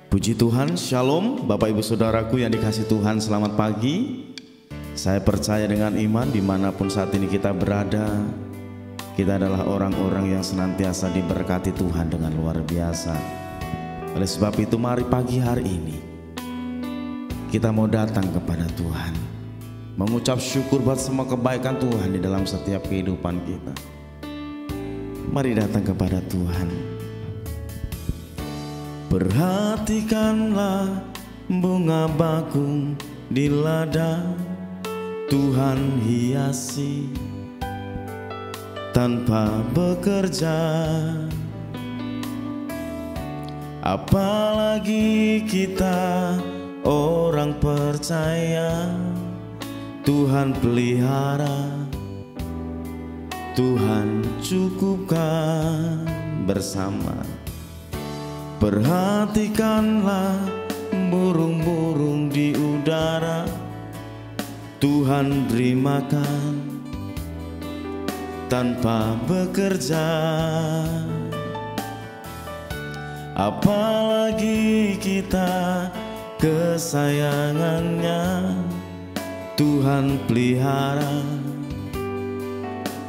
Puji Tuhan, Shalom Bapak Ibu Saudaraku yang dikasihi Tuhan, selamat pagi. Saya percaya dengan iman dimanapun saat ini kita berada, kita adalah orang-orang yang senantiasa diberkati Tuhan dengan luar biasa. Oleh sebab itu mari pagi hari ini kita mau datang kepada Tuhan, mengucap syukur buat semua kebaikan Tuhan di dalam setiap kehidupan kita. Mari datang kepada Tuhan. Perhatikanlah bunga bakung di ladang, Tuhan hiasi tanpa bekerja. Apalagi kita orang percaya, Tuhan pelihara, Tuhan cukupkan bersama. Perhatikanlah burung-burung di udara, Tuhan beri makan tanpa bekerja. Apalagi kita kesayangannya, Tuhan pelihara,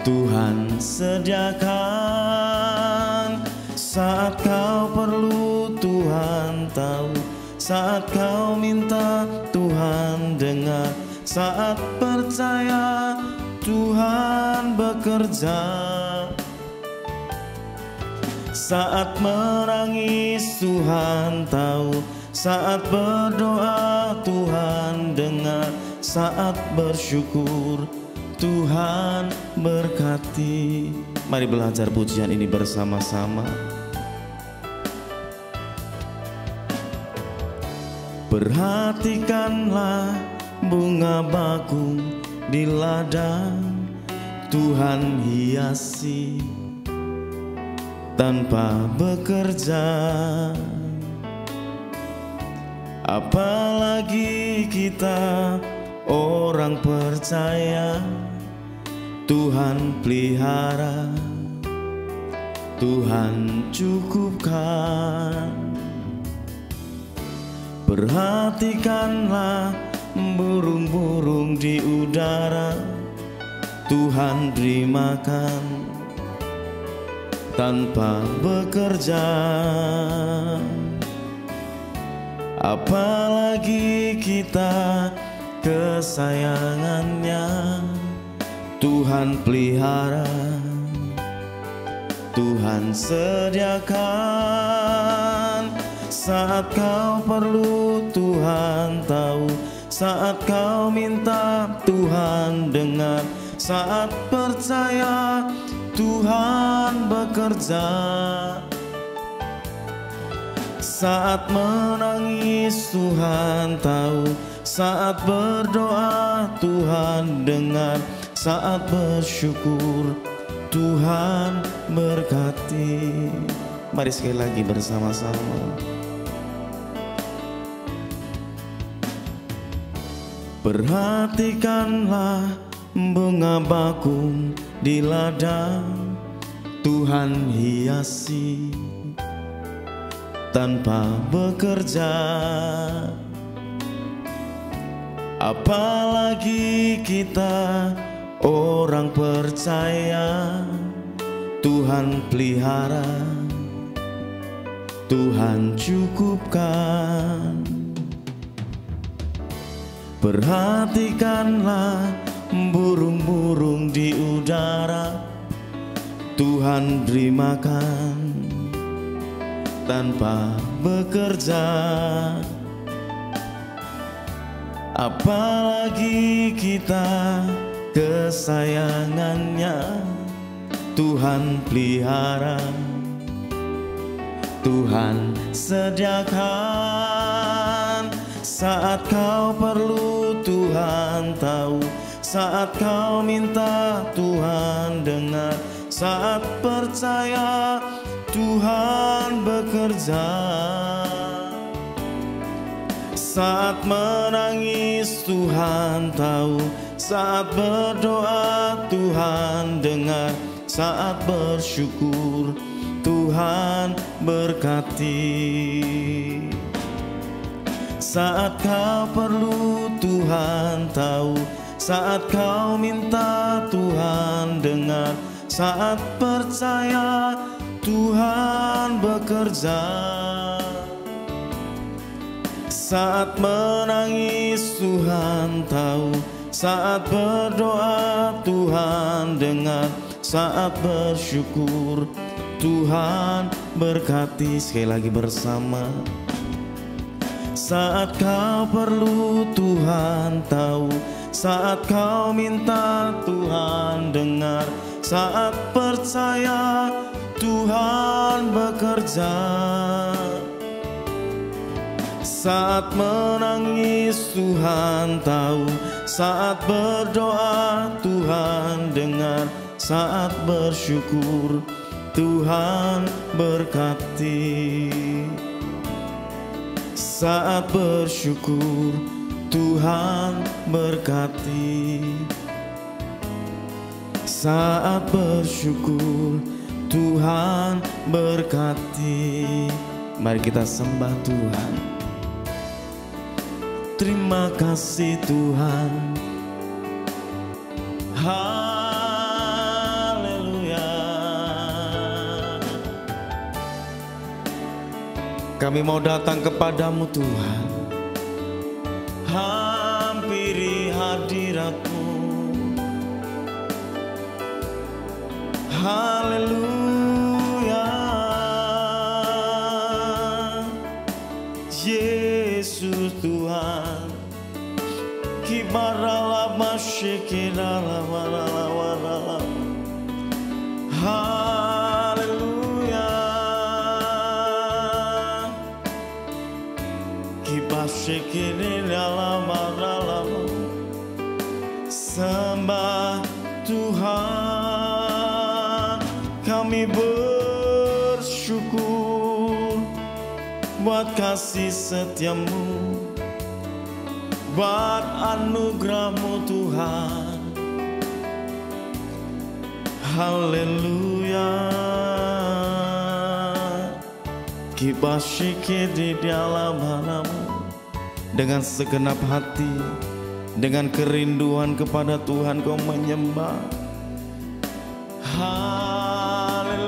Tuhan sediakan. Saat kau perlu Tuhan tahu, saat kau minta Tuhan dengar, saat percaya Tuhan bekerja. Saat menangis Tuhan tahu, saat berdoa Tuhan dengar, saat bersyukur Tuhan berkati. Mari belajar pujian ini bersama-sama. Perhatikanlah bunga bakung di ladang, Tuhan hiasi tanpa bekerja. Apalagi kita orang percaya, Tuhan pelihara, Tuhan cukupkan. Perhatikanlah burung-burung di udara, Tuhan beri makan tanpa bekerja. Apalagi kita kesayangannya, Tuhan pelihara, Tuhan sediakan. Saat kau perlu Tuhan tahu, saat kau minta Tuhan dengar, saat percaya Tuhan bekerja. Saat menangis Tuhan tahu, saat berdoa Tuhan dengar, saat bersyukur Tuhan berkati. Mari sekali lagi bersama-sama. Perhatikanlah bunga bakung di ladang, Tuhan hiasi tanpa bekerja. Apalagi kita orang percaya, Tuhan pelihara, Tuhan cukupkan. Perhatikanlah burung-burung di udara, Tuhan beri makan tanpa bekerja. Apalagi kita kesayangannya, Tuhan pelihara, Tuhan sediakan. Saat kau perlu Tuhan tahu, saat kau minta Tuhan dengar, saat percaya Tuhan bekerja. Saat menangis Tuhan tahu, saat berdoa Tuhan dengar, saat bersyukur Tuhan berkati. Saat kau perlu Tuhan tahu, saat kau minta Tuhan dengar, saat percaya Tuhan bekerja. Saat menangis Tuhan tahu, saat berdoa Tuhan dengar, saat bersyukur Tuhan berkati. Sekali lagi bersama. Saat kau perlu Tuhan tahu, saat kau minta Tuhan dengar, saat percaya Tuhan bekerja. Saat menangis Tuhan tahu, saat berdoa Tuhan dengar, saat bersyukur Tuhan berkati. Saat bersyukur Tuhan berkati. Saat bersyukur Tuhan berkati. Mari kita sembah Tuhan. Terima kasih Tuhan. Kami mau datang kepadamu Tuhan, hampiri hadirat-Mu. Haleluya, Yesus Tuhan. Kibarala masyikirala warala warala. Sembah Tuhan, kami bersyukur buat kasih setia-Mu, buat anugerah-Mu Tuhan. Haleluya, kibasyiki di dalam halamu. Dengan segenap hati, dengan kerinduan kepada Tuhan kau menyembah. Haleluya,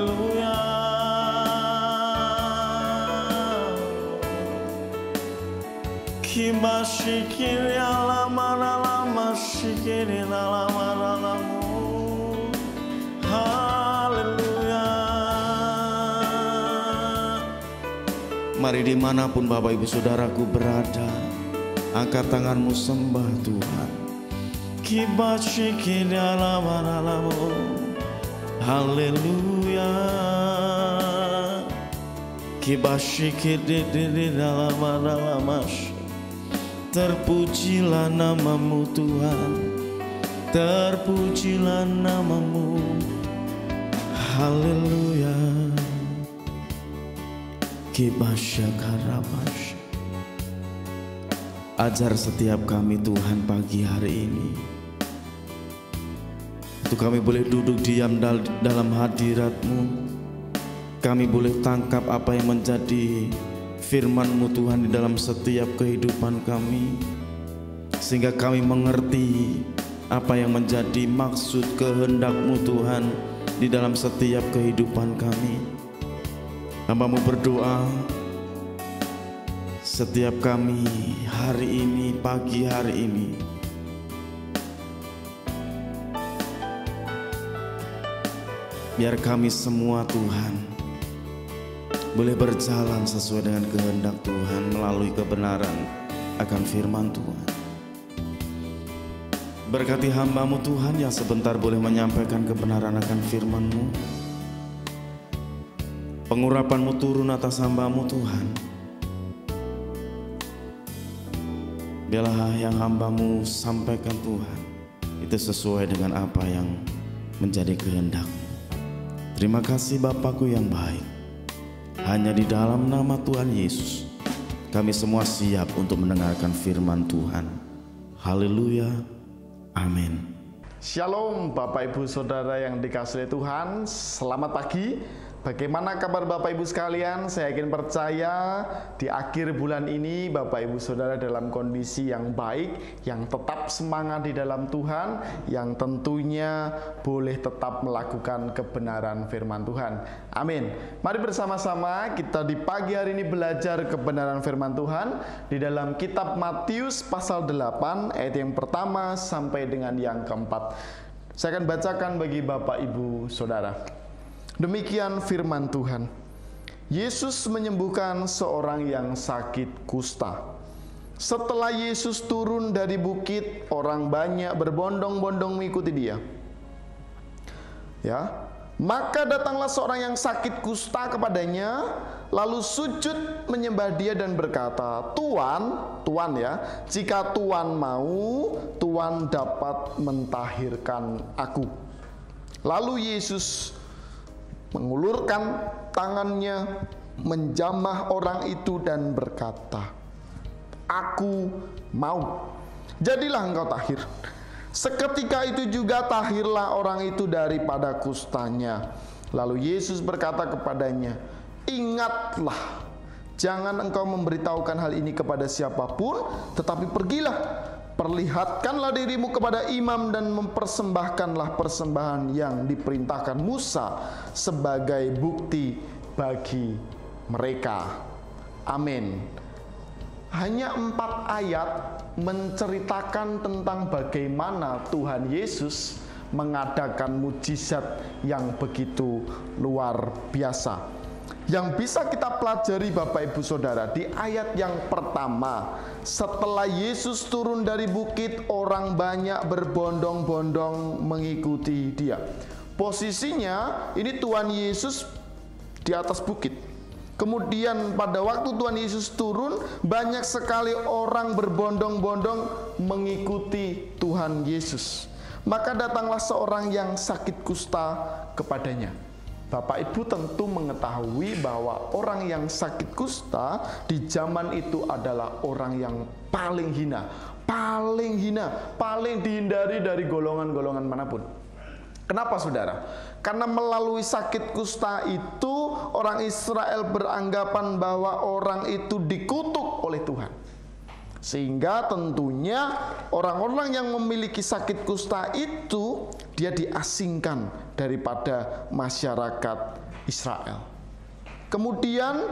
kibasyikiri alamaralama syikiri alamaralamu. Haleluya. Mari dimanapun Bapak Ibu Saudaraku berada, angkat tanganmu sembah Tuhan. Kibasyiki dalam alamu. Haleluya. Kibasyiki di dalam alamu. Terpujilah namamu Tuhan, terpujilah namamu. Haleluya. Kibasyakarabash. Ajar setiap kami Tuhan pagi hari ini, untuk kami boleh duduk diam dalam hadirat-Mu. Kami boleh tangkap apa yang menjadi firman-Mu Tuhan di dalam setiap kehidupan kami, sehingga kami mengerti apa yang menjadi maksud kehendak-Mu Tuhan di dalam setiap kehidupan kami. Hamba-Mu berdoa setiap kami hari ini, pagi hari ini, biar kami semua Tuhan boleh berjalan sesuai dengan kehendak Tuhan melalui kebenaran akan firman Tuhan. Berkati hamba-Mu Tuhan yang sebentar boleh menyampaikan kebenaran akan firman-Mu. Pengurapan-Mu turun atas hamba-Mu Tuhan. Biarlah yang hamba-Mu sampaikan Tuhan itu sesuai dengan apa yang menjadi kehendak-Mu. Terima kasih Bapakku yang baik. Hanya di dalam nama Tuhan Yesus kami semua siap untuk mendengarkan firman Tuhan. Haleluya, amin. Shalom Bapak Ibu Saudara yang dikasihi Tuhan. Selamat pagi Bagaimana kabar Bapak Ibu sekalian? Saya yakin percaya di akhir bulan ini Bapak Ibu Saudara dalam kondisi yang baik, yang tetap semangat di dalam Tuhan, yang tentunya boleh tetap melakukan kebenaran firman Tuhan. Amin. Mari bersama-sama kita di pagi hari ini belajar kebenaran firman Tuhan di dalam kitab Matius pasal 8 ayat yang pertama sampai dengan yang keempat. Saya akan bacakan bagi Bapak Ibu Saudara. Demikian firman Tuhan. Yesus menyembuhkan seorang yang sakit kusta. Setelah Yesus turun dari bukit, orang banyak berbondong-bondong mengikuti dia. Ya, maka datanglah seorang yang sakit kusta kepadanya, lalu sujud menyembah dia dan berkata, Tuan ya, jika Tuan mau, Tuan dapat mentahirkan aku. Lalu Yesus mengulurkan tangannya, menjamah orang itu dan berkata, Aku mau, jadilah engkau tahir. Seketika itu juga tahirlah orang itu daripada kustanya. Lalu Yesus berkata kepadanya, Ingatlah, jangan engkau memberitahukan hal ini kepada siapapun, tetapi pergilah, perlihatkanlah dirimu kepada imam dan mempersembahkanlah persembahan yang diperintahkan Musa sebagai bukti bagi mereka. Amin. Hanya 4 ayat menceritakan tentang bagaimana Tuhan Yesus mengadakan mujizat yang begitu luar biasa. Yang bisa kita pelajari Bapak Ibu Saudara di ayat yang pertama, setelah Yesus turun dari bukit, orang banyak berbondong-bondong mengikuti dia. Posisinya ini Tuhan Yesus di atas bukit. Kemudian pada waktu Tuhan Yesus turun, banyak sekali orang berbondong-bondong mengikuti Tuhan Yesus. Maka datanglah seorang yang sakit kusta kepadanya. Bapak Ibu tentu mengetahui bahwa orang yang sakit kusta di zaman itu adalah orang yang paling hina, paling dihindari dari golongan-golongan manapun. Kenapa saudara? Karena melalui sakit kusta itu orang Israel beranggapan bahwa orang itu dikutuk oleh Tuhan. Sehingga tentunya orang-orang yang memiliki sakit kusta itu dia diasingkan daripada masyarakat Israel. Kemudian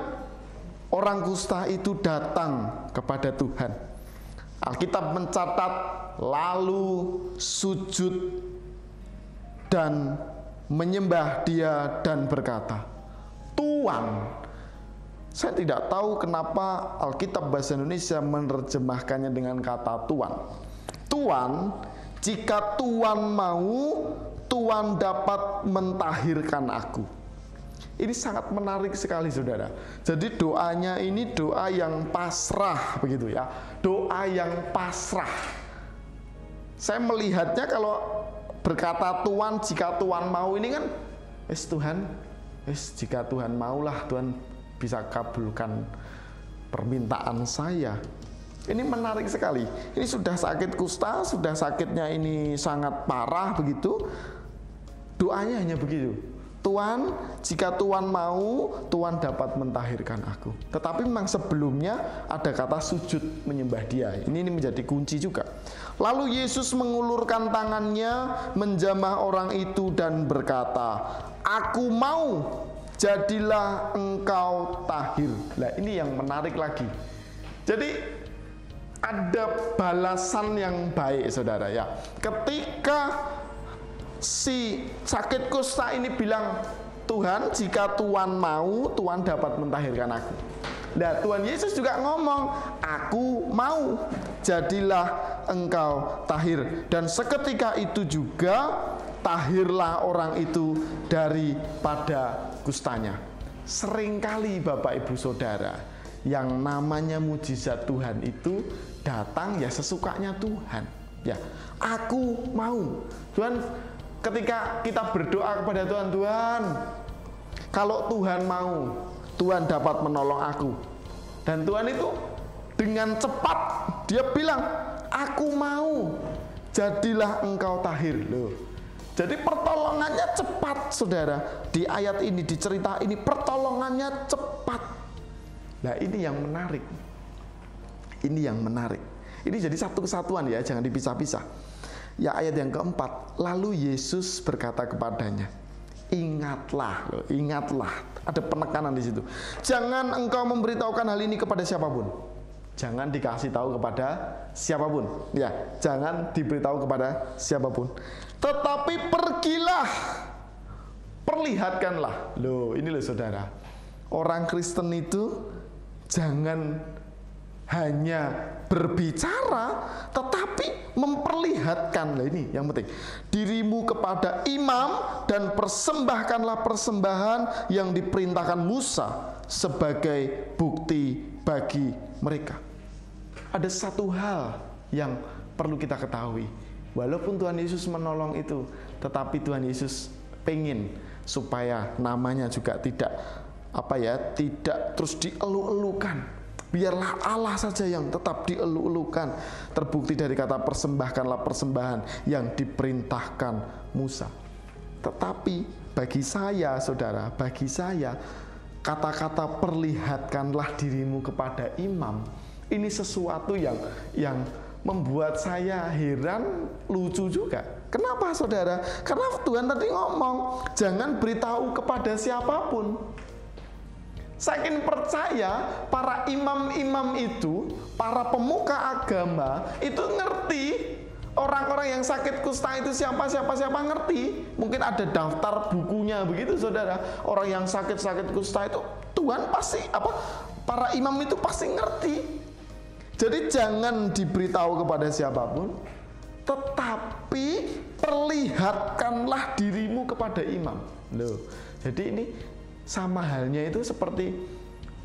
orang kusta itu datang kepada Tuhan. Alkitab mencatat lalu sujud dan menyembah dia dan berkata, Tuan. Saya tidak tahu kenapa Alkitab Bahasa Indonesia menerjemahkannya dengan kata Tuan. Tuan, jika Tuan mau, Tuan dapat mentahirkan aku. Ini sangat menarik sekali saudara. Jadi doanya ini doa yang pasrah begitu ya. Doa yang pasrah. Saya melihatnya kalau berkata Tuan, jika Tuan mau ini kan, Tuhan, jika Tuhan maulah Tuhan bisa kabulkan permintaan saya. Ini menarik sekali. Ini sudah sakit kusta, sudah sakitnya ini sangat parah begitu. Doanya hanya begitu. Tuan, jika Tuan mau, Tuan dapat mentahirkan aku. Tetapi memang sebelumnya ada kata sujud menyembah dia. Ini menjadi kunci juga. Lalu Yesus mengulurkan tangannya, menjamah orang itu dan berkata, Aku mau, jadilah engkau tahir. Nah ini yang menarik lagi. Jadi ada balasan yang baik saudara ya. Ketika si sakit kusta ini bilang, Tuhan jika Tuhan mau, Tuhan dapat mentahirkan aku. Nah Tuhan Yesus juga ngomong, aku mau, jadilah engkau tahir. Dan seketika itu juga tahirlah orang itu daripada kustanya. Seringkali Bapak Ibu Saudara, yang namanya mujizat Tuhan itu datang ya sesukanya Tuhan. Ya, aku mau. Tuhan, ketika kita berdoa kepada Tuhan, Tuhan, kalau Tuhan mau, Tuhan dapat menolong aku. Dan Tuhan itu dengan cepat dia bilang, aku mau, jadilah engkau tahir. Loh, Jadi pertolongannya cepat, saudara. Di ayat ini, di cerita ini, pertolongannya cepat. Nah, ini yang menarik. Ini yang menarik. Ini jadi satu kesatuan ya, jangan dipisah-pisah. Ya, ayat yang keempat, lalu Yesus berkata kepadanya, ingatlah, ingatlah. Ada penekanan di situ. Jangan engkau memberitahukan hal ini kepada siapapun. Jangan dikasih tahu kepada siapapun. Ya, jangan diberitahu kepada siapapun. Tetapi pergilah, perlihatkanlah. Loh, ini loh saudara. Orang Kristen itu jangan hanya berbicara, tetapi memperlihatkan. Nah, ini yang penting. Dirimu kepada imam dan persembahkanlah persembahan yang diperintahkan Musa sebagai bukti bagi mereka. Ada satu hal yang perlu kita ketahui. Walaupun Tuhan Yesus menolong itu, tetapi Tuhan Yesus pengen supaya namanya juga tidak tidak terus dielu-elukan. Biarlah Allah saja yang tetap dielu-elukan. Terbukti dari kata persembahkanlah persembahan yang diperintahkan Musa. Tetapi bagi saya, saudara, bagi saya, kata-kata perlihatkanlah dirimu kepada imam, ini sesuatu yang membuat saya heran, lucu juga. Kenapa, saudara? Karena Tuhan tadi ngomong, jangan beritahu kepada siapapun. Saking percaya, para imam-imam itu, para pemuka agama itu ngerti orang-orang yang sakit kusta itu siapa ngerti. Mungkin ada daftar bukunya begitu, saudara. Orang yang sakit kusta itu Tuhan pasti para imam itu pasti ngerti. Jadi jangan diberitahu kepada siapapun, tetapi perlihatkanlah dirimu kepada imam. Loh, jadi ini sama halnya itu seperti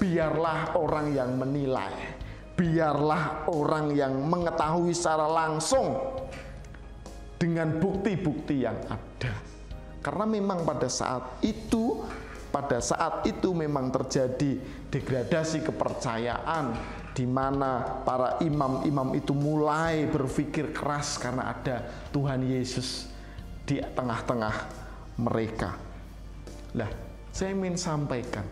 biarlah orang yang menilai, biarlah orang yang mengetahui secara langsung dengan bukti-bukti yang ada. Karena memang pada saat itu memang terjadi degradasi kepercayaan, di mana para imam-imam itu mulai berpikir keras karena ada Tuhan Yesus di tengah-tengah mereka. Lah, saya ingin sampaikan,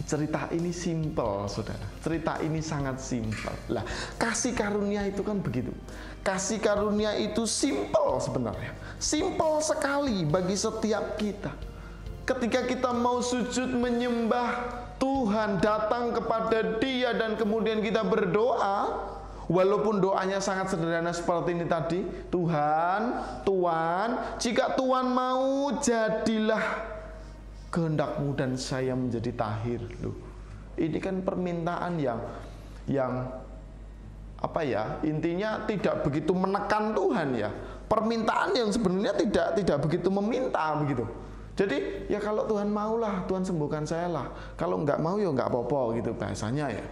cerita ini simpel, saudara. Cerita ini sangat simpel. Lah, kasih karunia itu kan begitu. Kasih karunia itu simpel sebenarnya. Simpel sekali bagi setiap kita. Ketika kita mau sujud menyembah Tuhan, datang kepada Dia dan kemudian kita berdoa, walaupun doanya sangat sederhana seperti ini tadi, Tuhan, jika Tuhan mau, jadilah kehendak-Mu dan saya menjadi tahir. Loh, ini kan permintaan yang intinya tidak begitu menekan Tuhan ya. Permintaan yang sebenarnya tidak begitu meminta begitu. Jadi ya kalau Tuhan maulah, Tuhan sembuhkan saya lah. Kalau nggak mau ya nggak apa-apa gitu bahasanya ya.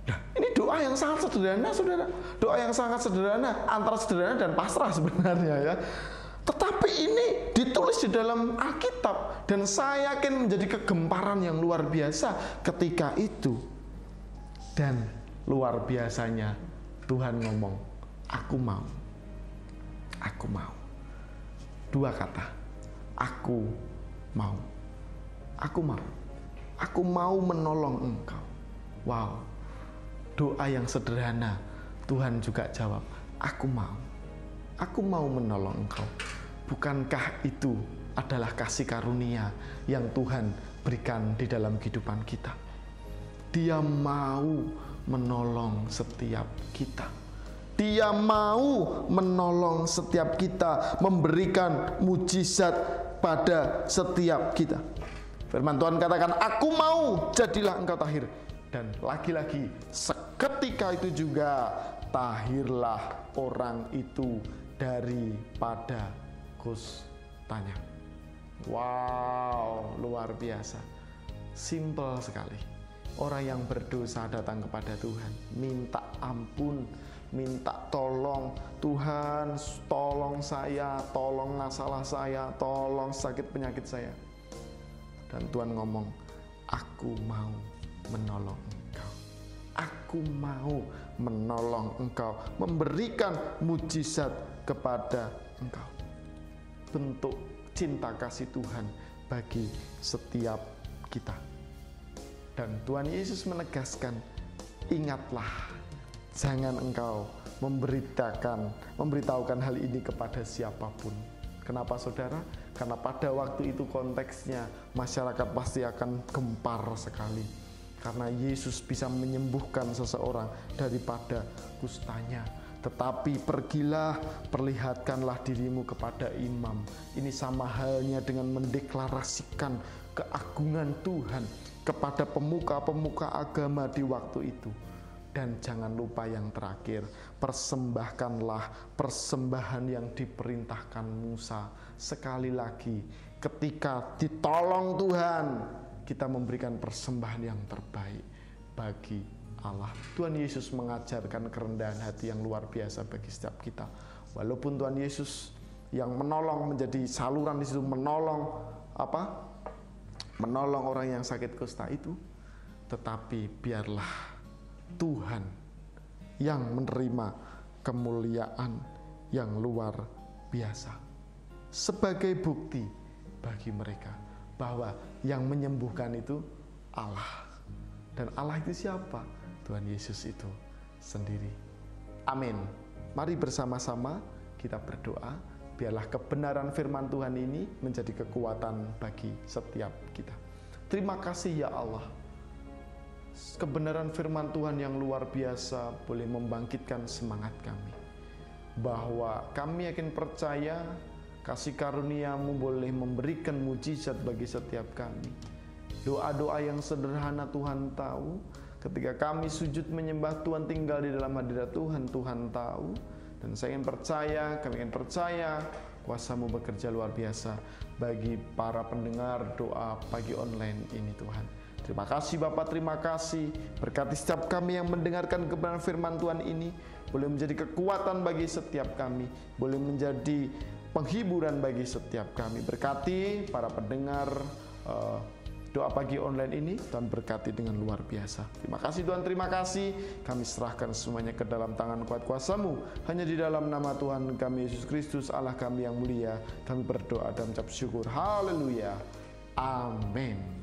Nah, ini doa yang sangat sederhana, saudara. Doa yang sangat sederhana, antara sederhana dan pasrah sebenarnya ya. Tetapi ini ditulis di dalam Alkitab dan saya yakin menjadi kegemparan yang luar biasa ketika itu. Dan luar biasanya Tuhan ngomong, aku mau. Aku mau. Dua kata, aku mau. Aku mau. Aku mau menolong engkau. Wow. Doa yang sederhana, Tuhan juga jawab, aku mau. Aku mau menolong engkau. Bukankah itu adalah kasih karunia yang Tuhan berikan di dalam kehidupan kita? Dia mau menolong setiap kita. Dia mau menolong setiap kita, memberikan mujizat pada setiap kita. Firman Tuhan katakan, aku mau, jadilah engkau tahir. Dan lagi-lagi seketika itu juga tahirlah orang itu daripada kustanya. Wow, luar biasa. Simple sekali. Orang yang berdosa datang kepada Tuhan, minta ampun, minta tolong. Tuhan, tolong saya, tolong masalah saya, tolong sakit penyakit saya. Dan Tuhan ngomong, aku mau menolong engkau. Aku mau menolong engkau, memberikan mujizat kepada engkau. bentuk cinta kasih Tuhan bagi setiap kita. Dan Tuhan Yesus menegaskan, ingatlah, jangan engkau memberitahukan hal ini kepada siapapun. Kenapa saudara? Karena pada waktu itu konteksnya masyarakat pasti akan gempar sekali, karena Yesus bisa menyembuhkan seseorang daripada kustanya. Tetapi pergilah, perlihatkanlah dirimu kepada imam. Ini sama halnya dengan mendeklarasikan keagungan Tuhan kepada pemuka-pemuka agama di waktu itu. Dan jangan lupa yang terakhir, persembahkanlah persembahan yang diperintahkan Musa. Sekali lagi, ketika ditolong Tuhan, kita memberikan persembahan yang terbaik bagi Allah. Tuhan Yesus mengajarkan kerendahan hati yang luar biasa bagi setiap kita. Walaupun Tuhan Yesus yang menolong, menjadi saluran di situ, menolong orang yang sakit kusta itu, tetapi biarlah Tuhan yang menerima kemuliaan yang luar biasa sebagai bukti bagi mereka bahwa yang menyembuhkan itu Allah. Dan Allah itu siapa? Tuhan Yesus itu sendiri. Amin. Mari bersama-sama kita berdoa, biarlah kebenaran firman Tuhan ini menjadi kekuatan bagi setiap kita. Terima kasih ya Allah, kebenaran firman Tuhan yang luar biasa boleh membangkitkan semangat kami, bahwa kami yakin percaya kasih karunia-Mu boleh memberikan mujizat bagi setiap kami. Doa-doa yang sederhana Tuhan tahu, ketika kami sujud menyembah Tuhan, tinggal di dalam hadirat Tuhan, Tuhan tahu. Dan saya ingin percaya, kami ingin percaya kuasa-Mu bekerja luar biasa bagi para pendengar doa pagi online ini Tuhan. Terima kasih Bapak, terima kasih. Berkati setiap kami yang mendengarkan kebenaran firman Tuhan ini, boleh menjadi kekuatan bagi setiap kami, boleh menjadi penghiburan bagi setiap kami. Berkati para pendengar doa pagi online ini, Tuhan berkati dengan luar biasa. Terima kasih Tuhan, terima kasih. Kami serahkan semuanya ke dalam tangan kuat kuasa-Mu. Hanya di dalam nama Tuhan kami Yesus Kristus, Allah kami yang mulia, kami berdoa dan ucap syukur. Haleluya. Amin.